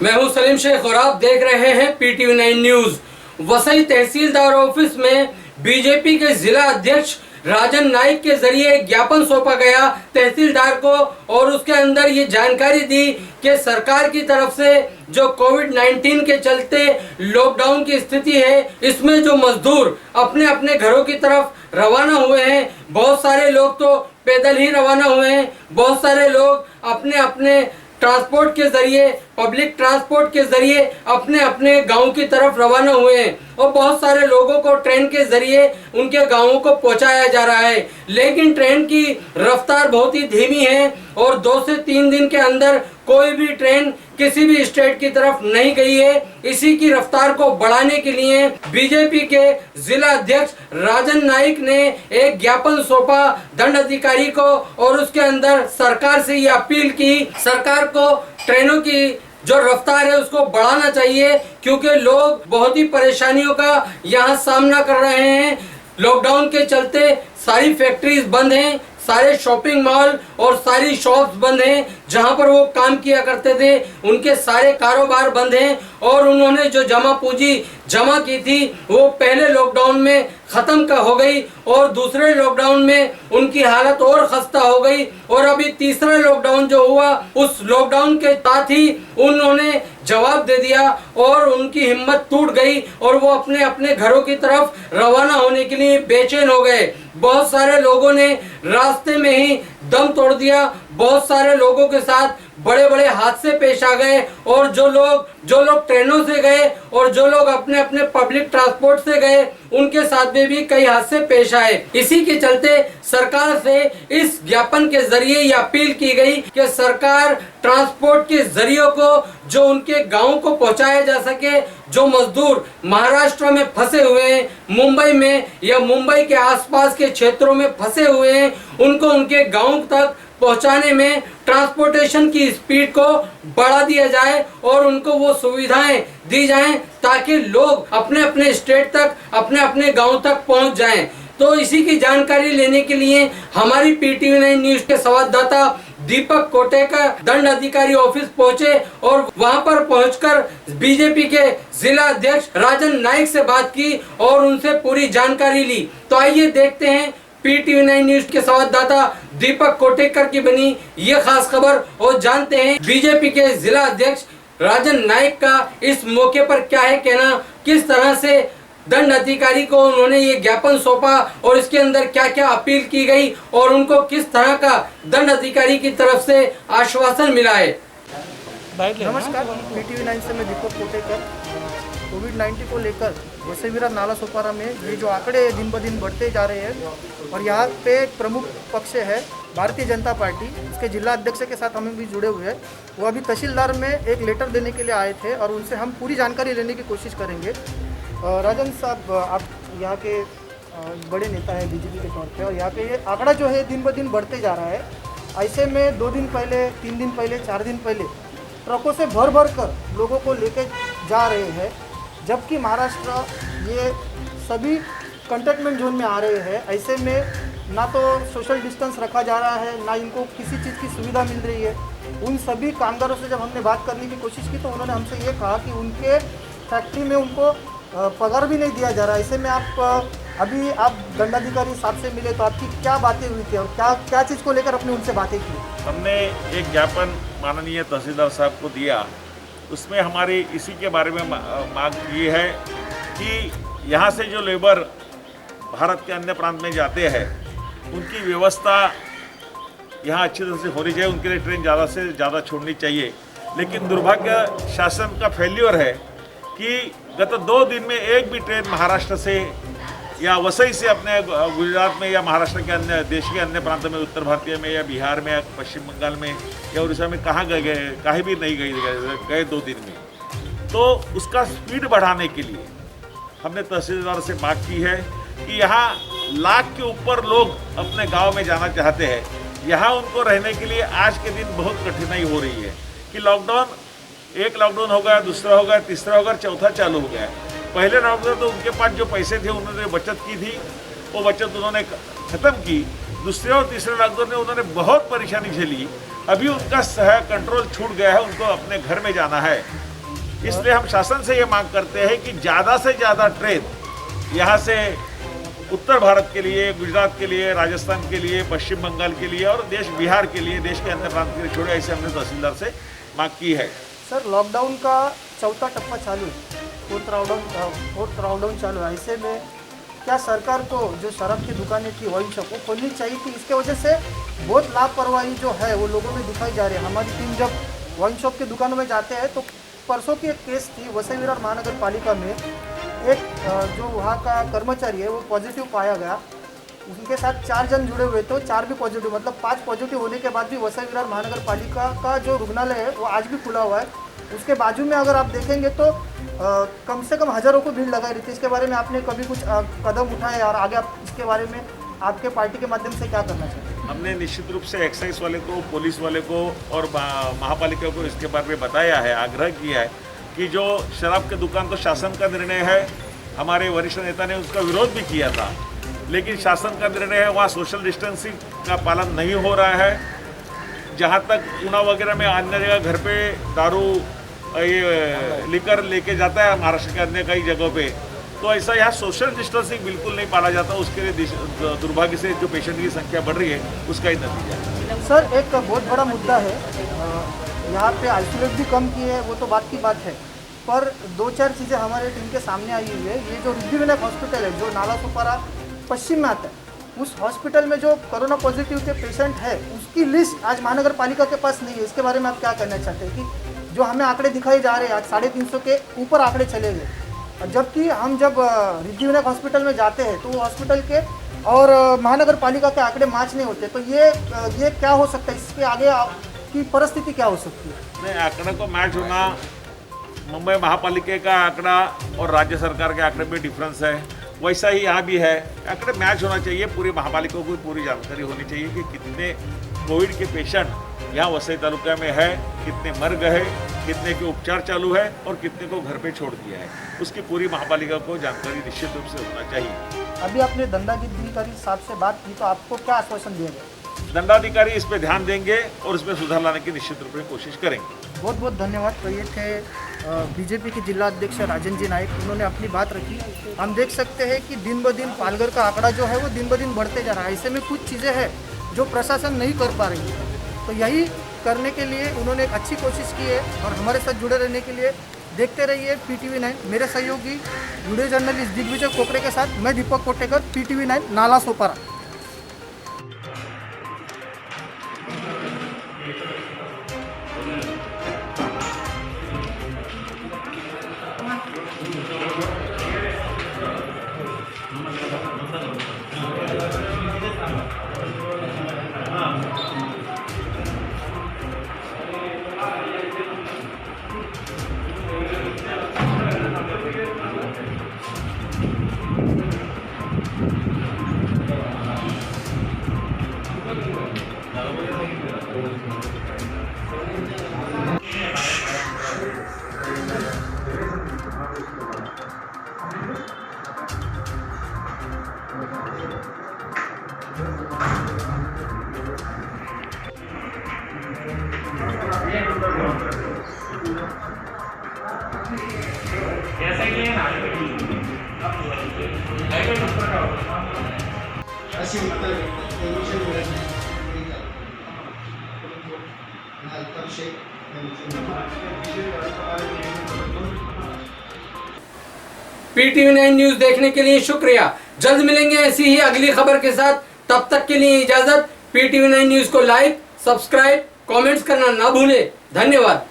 मैं हूं सलीम शेख और आप देख रहे हैं PTV 9 न्यूज। वसई तहसीलदार ऑफिस में बीजेपी के जिला अध्यक्ष राजन नाइक के जरिए ज्ञापन सौंपा गया तहसीलदार को और उसके अंदर ये जानकारी दी कि सरकार की तरफ से जो कोविड-19 के चलते लॉकडाउन की स्थिति है, इसमें जो मजदूर अपने अपने घरों की तरफ रवाना हुए हैं, बहुत सारे लोग तो पैदल ही रवाना हुए हैं, बहुत सारे लोग अपने अपने ट्रांसपोर्ट के जरिए, पब्लिक ट्रांसपोर्ट के जरिए अपने अपने गांव की तरफ रवाना हुए हैं और बहुत सारे लोगों को ट्रेन के जरिए उनके गांवों को पहुंचाया जा रहा है। लेकिन ट्रेन की रफ्तार बहुत ही धीमी है और 2 से 3 दिन के अंदर कोई भी ट्रेन किसी भी स्टेट की तरफ नहीं गई है। इसी की रफ्तार को बढ़ाने के लिए बीजेपी के जिला अध्यक्ष राजन नाइक ने एक ज्ञापन सौंपा दंड अधिकारी को और उसके अंदर सरकार से ये अपील की, सरकार को ट्रेनों की जो रफ्तार है उसको बढ़ाना चाहिए, क्योंकि लोग बहुत ही परेशानियों का यहाँ सामना कर रहे हैं। लॉकडाउन के चलते सारी फैक्ट्रीज बंद हैं, सारे शॉपिंग मॉल और सारी शॉप्स बंद हैं, जहां पर वो काम किया करते थे उनके सारे कारोबार बंद हैं और उन्होंने जो जमा पूंजी जमा की थी वो पहले लॉकडाउन में खत्म हो गई और दूसरे लॉकडाउन में उनकी हालत और खस्ता हो गई और अभी तीसरा लॉकडाउन जो हुआ उस लॉकडाउन के साथ ही उन्होंने जवाब दे दिया और उनकी हिम्मत टूट गई और वो अपने अपने घरों की तरफ रवाना होने के लिए बेचैन हो गए। बहुत सारे लोगों ने रास्ते में ही दम तोड़ दिया, बहुत सारे लोगों के साथ बड़े बड़े हादसे पेश आ गए और जो लोग ट्रेनों से गए और जो लोग अपने अपने पब्लिक ट्रांसपोर्ट से गए उनके साथ में भी कई हादसे पेश आए। इसी के चलते सरकार से इस ज्ञापन के जरिए ये अपील की गई कि सरकार ट्रांसपोर्ट के जरियों को जो उनके गांव को पहुंचाया जा सके, जो मजदूर महाराष्ट्र में फंसे हुए हैं, मुंबई में या मुंबई के आसपास के क्षेत्रों में फंसे हुए हैं, उनको उनके गांव तक पहुंचाने में ट्रांसपोर्टेशन की स्पीड को बढ़ा दिया जाए और उनको वो सुविधाएं दी जाएं ताकि लोग अपने अपने स्टेट तक, अपने अपने गांव तक पहुंच जाएं। तो इसी की जानकारी लेने के लिए हमारी PTV 9 न्यूज के संवाददाता दीपक कोटेकर दंड अधिकारी ऑफिस पहुंचे और वहां पर पहुंचकर बीजेपी के जिला अध्यक्ष राजन नाइक से बात की और उनसे पूरी जानकारी ली। तो आइए देखते हैं PTV 9 न्यूज के संवाददाता दीपक कोटेकर की बनी ये खास खबर और जानते हैं बीजेपी के जिला अध्यक्ष राजन नाइक का इस मौके पर क्या है कहना, किस तरह से दंड अधिकारी को उन्होंने ये ज्ञापन सौंपा और इसके अंदर क्या क्या अपील की गई और उनको किस तरह का दंड अधिकारी की तरफ से आश्वासन मिला है। नमस्कार, PTV 9 से मैं दीपक कोटेकर। कोविड-19 को लेकर वसई विरार नाला सोपारा में ये जो आंकड़े दिन ब दिन बढ़ते जा रहे हैं और यहाँ पे एक प्रमुख पक्ष है भारतीय जनता पार्टी, इसके जिला अध्यक्ष के साथ हम भी जुड़े हुए हैं। वो अभी तहसीलदार में एक लेटर देने के लिए आए थे और उनसे हम पूरी जानकारी लेने की कोशिश करेंगे। राजन साहब, आप यहाँ के बड़े नेता हैं बीजेपी के तौर पे और यहाँ पे ये आंकड़ा जो है दिन ब दिन बढ़ते जा रहा है। ऐसे में 2 दिन पहले, 3 दिन पहले, 4 दिन पहले ट्रकों से भर भर कर लोगों को लेके जा रहे हैं, जबकि महाराष्ट्र ये सभी कंटेनमेंट जोन में आ रहे हैं। ऐसे में ना तो सोशल डिस्टेंस रखा जा रहा है, ना इनको किसी चीज़ की सुविधा मिल रही है। उन सभी कामगारों से जब हमने बात करने की कोशिश की तो उन्होंने हमसे ये कहा कि उनके फैक्ट्री में उनको पगार भी नहीं दिया जा रहा है। ऐसे में अभी आप दंडाधिकारी साहब से मिले तो आपकी क्या बातें हुई थी और क्या चीज़ को लेकर अपने उनसे बातें की? हमने एक ज्ञापन माननीय तहसीलदार साहब को दिया, उसमें हमारी इसी के बारे में मांग ये है कि यहाँ से जो लेबर भारत के अन्य प्रांत में जाते हैं उनकी व्यवस्था यहाँ अच्छी तरह से होनी चाहिए, उनके लिए ट्रेन ज़्यादा से ज़्यादा छोड़नी चाहिए। लेकिन दुर्भाग्य शासन का फेल्योर है कि गत 2 दिन में एक भी ट्रेन महाराष्ट्र से या वसई से अपने गुजरात में या महाराष्ट्र के अन्य देश के अन्य प्रांतों में, उत्तर भारतीय में या बिहार में या पश्चिम बंगाल में या उड़ीसा में कहाँ गए कहीं भी नहीं गए 2 दिन में। तो उसका स्पीड बढ़ाने के लिए हमने तहसीलदार से मांग की है कि यहाँ लाख के ऊपर लोग अपने गांव में जाना चाहते हैं। यहाँ उनको रहने के लिए आज के दिन बहुत कठिनाई हो रही है कि एक लॉकडाउन हो गया, दूसरा हो गया, तीसरा हो गया, चौथा चालू हो गया। पहले लॉकडाउन तो उनके पास जो पैसे थे उन्होंने बचत की थी, वो बचत उन्होंने ख़त्म की। दूसरे और तीसरे लॉकडाउन में उन्होंने बहुत परेशानी झेली। अभी उनका कंट्रोल छूट गया है, उनको अपने घर में जाना है। इसलिए हम शासन से ये मांग करते हैं कि ज़्यादा से ज़्यादा ट्रेन यहाँ से उत्तर भारत के लिए, गुजरात के लिए, राजस्थान के लिए, पश्चिम बंगाल के लिए और बिहार के लिए, देश के अन्य प्रांत के लिए छोड़े, ऐसे हमने तहसीलदार से मांग की है। सर, लॉकडाउन का चौथा टप्पा चालू है, फोर्थ राउंड चालू है। ऐसे में क्या सरकार को जो शराब की दुकानें थी, वाइन शॉप, वो खोलनी चाहिए थी? इसके वजह से बहुत लापरवाही जो है वो लोगों में दिखाई जा रही है। हमारी टीम जब वाइन शॉप की दुकानों में जाते हैं तो परसों की एक केस थी वसई विरार महानगर पालिका में, एक जो वहाँ का कर्मचारी है वो पॉजिटिव पाया गया। उनके साथ 4 जन जुड़े हुए तो 4 भी पॉजिटिव, मतलब 5 पॉजिटिव होने के बाद भी वसई विरार महानगर पालिका का जो रुग्णालय है वो आज भी खुला हुआ है। उसके बाजू में अगर आप देखेंगे तो कम से कम हज़ारों को भीड़ लगाई रही थी। इसके बारे में आपने कभी कुछ कदम उठाए और आगे आप इसके बारे में आपके पार्टी के माध्यम से क्या करना चाहिए? हमने निश्चित रूप से एक्साइज वाले को, पुलिस वाले को और महापालिका को इसके बारे में बताया है, आग्रह किया है कि जो शराब की दुकान तो शासन का निर्णय है, हमारे वरिष्ठ नेता ने उसका विरोध भी किया था, लेकिन शासन का निर्णय है, वहाँ सोशल डिस्टेंसिंग का पालन नहीं हो रहा है। जहाँ तक ऊना वगैरह में अन्य जगह घर पे दारू ये लिकर लेके जाता है महाराष्ट्र के अन्य कई जगहों पे, तो ऐसा यहाँ सोशल डिस्टेंसिंग बिल्कुल नहीं पाला जाता। उसके लिए दुर्भाग्य से जो पेशेंट की संख्या बढ़ रही है उसका ही नतीजा है। सर, एक बहुत बड़ा मुद्दा है, यहाँ पे आइसोलेट भी कम किए है, वो तो बात की बात है, पर 2-4 चीज़ें हमारे टीम के सामने आई हुई है। ये जो रिद्धि विनायक हॉस्पिटल है जो नाला सुपारा पश्चिम में आता है, उस हॉस्पिटल में जो कोरोना पॉजिटिव के पेशेंट है उसकी लिस्ट आज महानगर पालिका के पास नहीं है। इसके बारे में आप क्या कहना चाहते हैं कि जो हमें आंकड़े दिखाई जा रहे हैं आज 350 के ऊपर आंकड़े चले गए, जबकि हम जब रिद्धि विनायक हॉस्पिटल में जाते हैं तो वो हॉस्पिटल के और महानगर पालिका के आंकड़े मैच नहीं होते, तो ये क्या हो सकता है? इसके आगे की परिस्थिति क्या हो सकती है? नहीं, आंकड़े को मैच होना, मुंबई महापालिका का आंकड़ा और राज्य सरकार के आंकड़े में डिफरेंस है, वैसा ही यहाँ भी है। आंकड़े मैच होना चाहिए, पूरी महापालिका को पूरी जानकारी होनी चाहिए कि कितने कोविड के पेशेंट यहाँ वसई तालुका में है, कितने मर गए, कितने के उपचार चालू है और कितने को घर पे छोड़ दिया है, उसकी पूरी महापालिका को जानकारी निश्चित रूप से होना चाहिए। अभी आपने दंडाधिकारी साहब से बात की तो आपको क्या आश्वासन दिया गया? दंडाधिकारी इस पे ध्यान देंगे और इसमें सुधार लाने की निश्चित रूप में कोशिश करेंगे। बहुत बहुत धन्यवाद। तो ये थे बीजेपी के जिला अध्यक्ष राजन जी नाइक, उन्होंने अपनी बात रखी। हम देख सकते हैं कि दिन ब दिन पालघर का आंकड़ा जो है वो दिन ब दिन बढ़ते जा रहा है। ऐसे में कुछ चीज़ें हैं जो प्रशासन नहीं कर पा रही है, तो यही करने के लिए उन्होंने एक अच्छी कोशिश की है। और हमारे साथ जुड़े रहने के लिए देखते रहिए PTV 9। मेरे सहयोगी वीडियो जर्नलिस्ट दिग्विजय कोकरे के साथ मैं दीपक Kotekar, PTV 9 Nala Sopara. PTV 9 news देखने के लिए शुक्रिया। जल्द मिलेंगे ऐसी ही अगली खबर के साथ, तब तक के लिए इजाजत। PTV 9 न्यूज को लाइक, सब्सक्राइब, कमेंट्स करना ना भूले। धन्यवाद।